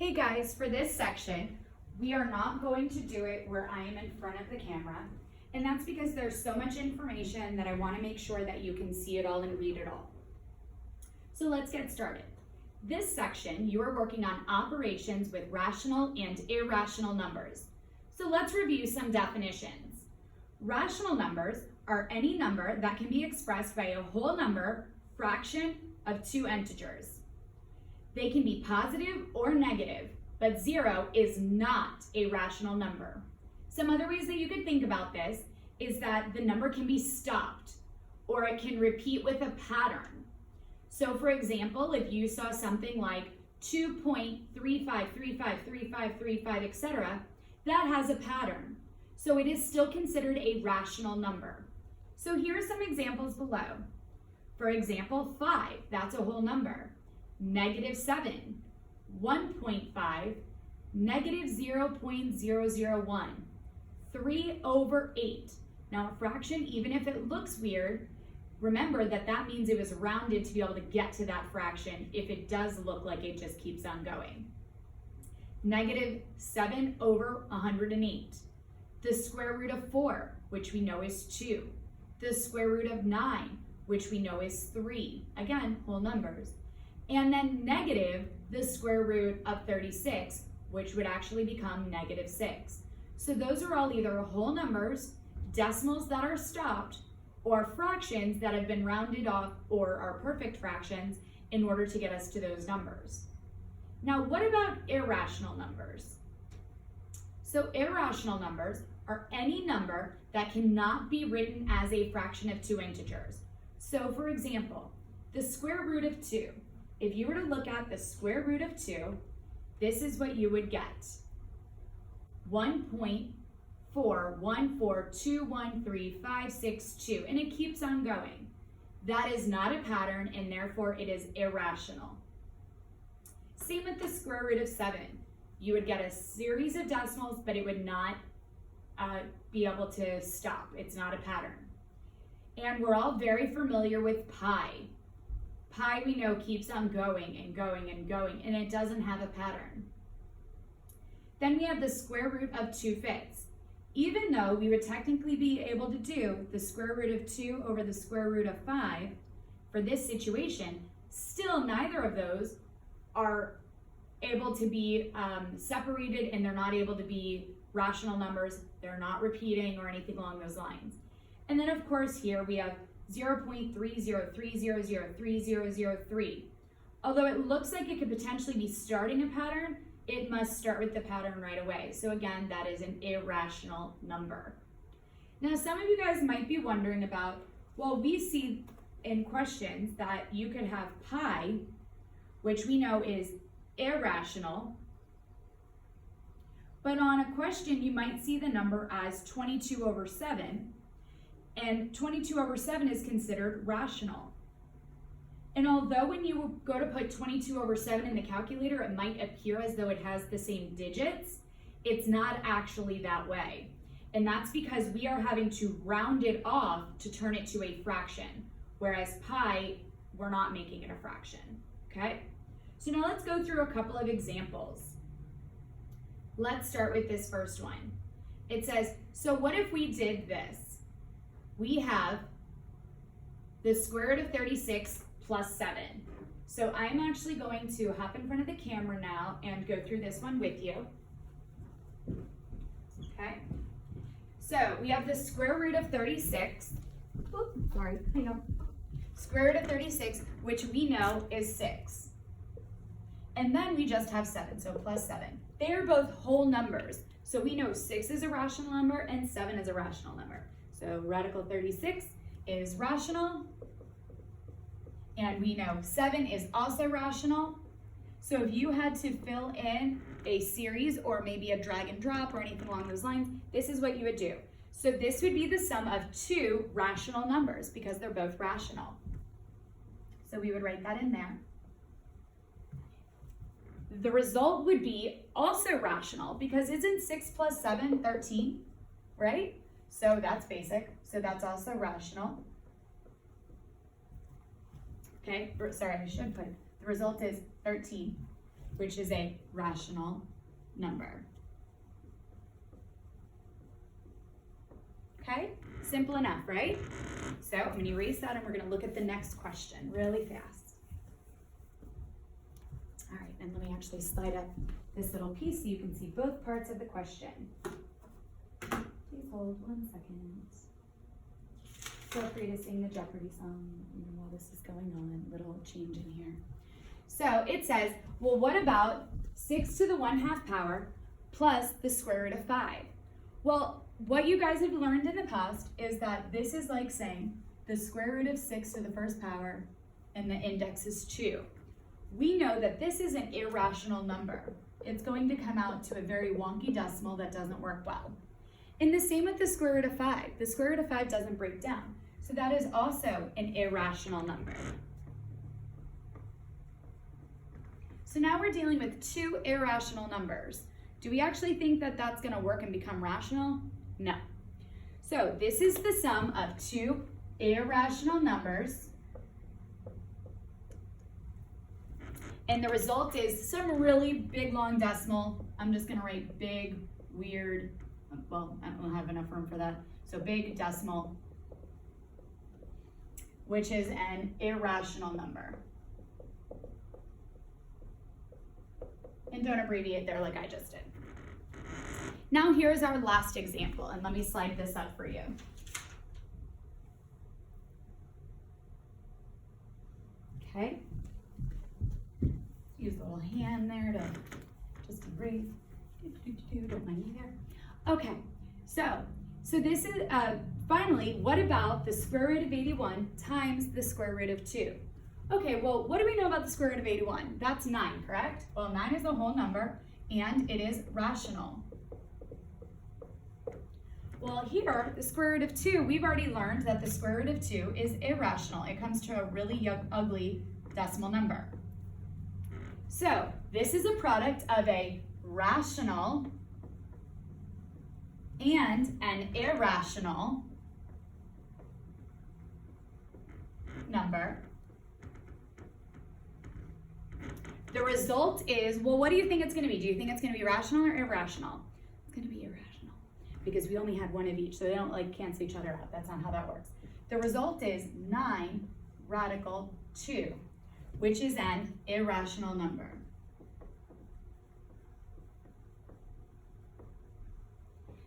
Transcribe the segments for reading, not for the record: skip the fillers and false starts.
Hey guys, for this section, we are not going to do it where I am in front of the camera, and that's because there's so much information that I want to make sure that you can see it all and read it all. So let's get started. This section, you are working on operations with rational and irrational numbers. So let's review some definitions. Rational numbers are any number that can be expressed by a whole number, fraction of two integers. They can be positive or negative, but 0 is not a rational number. Some other ways that you could think about this is that the number can be stopped or it can repeat with a pattern. So for example, if you saw something like 2.35353535, etc., that has a pattern. So it is still considered a rational number. So here are some examples below. For example, 5, that's a whole number. -7, 1.5, -0.001, 3/8. Now a fraction, even if it looks weird, remember that that means it was rounded to be able to get to that fraction if it does look like it just keeps on going. -7/108. The square root of 4, which we know is 2. The square root of 9, which we know is 3. Again, whole numbers. And then negative the square root of 36, which would actually become -6. So those are all either whole numbers, decimals that are stopped, or fractions that have been rounded off or are perfect fractions in order to get us to those numbers. Now, what about irrational numbers? So irrational numbers are any number that cannot be written as a fraction of two integers. So for example, the square root of 2. If you were to look at the square root of 2, this is what you would get. 1.41421356, and it keeps on going. That is not a pattern, and therefore it is irrational. Same with the square root of 7. You would get a series of decimals, but it would not be able to stop. It's not a pattern. And we're all very familiar with pi. Pi, we know, keeps on going and going and going, and it doesn't have a pattern. Then we have the square root of 2/5. Even though we would technically be able to do the square root of 2 over the square root of 5 for this situation, still neither of those are able to be separated, and they're not able to be rational numbers. They're not repeating or anything along those lines. And then of course here we have 0.303003003. Although it looks like it could potentially be starting a pattern, it must start with the pattern right away. So again, that is an irrational number. Now, some of you guys might be wondering about, well, we see in questions that you could have pi, which we know is irrational, but on a question, you might see the number as 22/7, and 22/7 is considered rational. And although when you go to put 22/7 in the calculator, it might appear as though it has the same digits, it's not actually that way. And that's because we are having to round it off to turn it to a fraction, whereas pi, we're not making it a fraction, okay? So now let's go through a couple of examples. Let's start with this first one. It says, so what if we did this? We have the square root of 36 plus 7. So I'm actually going to hop in front of the camera now and go through this one with you. Okay. So we have the square root of 36. Oops, sorry, hang on. Square root of 36, which we know is 6. And then we just have 7, so plus 7. They are both whole numbers. So we know 6 is a rational number and 7 is a rational number. So radical 36 is rational, and we know 7 is also rational. So if you had to fill in a series or maybe a drag and drop or anything along those lines, this is what you would do. So this would be the sum of two rational numbers because they're both rational. So we would write that in there. The result would be also rational because isn't 6 plus 7 13, right? So that's basic, so that's also rational. Okay, sorry, I should put, the result is 13. which is a rational number. Okay, simple enough, right? So I'm going to erase that and we're going to look at the next question really fast. All right, and let me actually slide up this little piece so you can see both parts of the question. Please hold 1 second. Feel free to sing the Jeopardy song even while this is going on, little change in here. So it says, well, what about 6 to the 1/2 power plus the square root of 5? Well, what you guys have learned in the past is that this is like saying the square root of 6 to the 1st power and the index is 2. We know that this is an irrational number. It's going to come out to a very wonky decimal that doesn't work well. And the same with the square root of 5. The square root of 5 doesn't break down. So that is also an irrational number. So now we're dealing with 2 irrational numbers. Do we actually think that that's going to work and become rational? No. So this is the sum of 2 irrational numbers. And the result is some really big, long decimal. I'm just going to write big, weird, well, I don't have enough room for that. So big decimal, which is an irrational number. And don't abbreviate there like I just did. Now here's our last example, and let me slide this up for you. Okay. Use a little hand there to just erase. Don't mind me there. Okay, so this is, finally, what about the square root of 81 times the square root of 2? Okay, well, what do we know about the square root of 81? That's 9, correct? Well, 9 is a whole number, and it is rational. Well, here, the square root of 2, we've already learned that the square root of 2 is irrational. It comes to a really ugly decimal number. So, this is a product of a rational and an irrational number. The result is, well, what do you think it's going to be? Do you think it's going to be rational or irrational? It's going to be irrational because we only had one of each, so they don't like cancel each other out. That's not how that works. The result is 9 radical 2, which is an irrational number.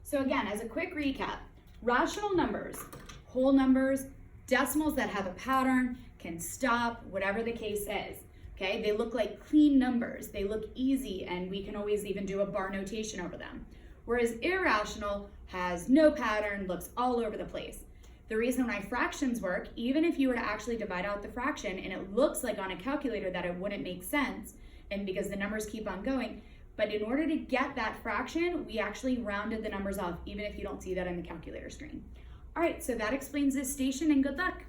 So again, as a quick recap, rational numbers, whole numbers, decimals that have a pattern, can stop, whatever the case is. Okay, they look like clean numbers. They look easy, and we can always even do a bar notation over them. Whereas irrational has no pattern, looks all over the place. The reason why fractions work, even if you were to actually divide out the fraction and it looks like on a calculator that it wouldn't make sense, and because the numbers keep on going, but in order to get that fraction, we actually rounded the numbers off, even if you don't see that on the calculator screen. All right, so that explains this station, and good luck.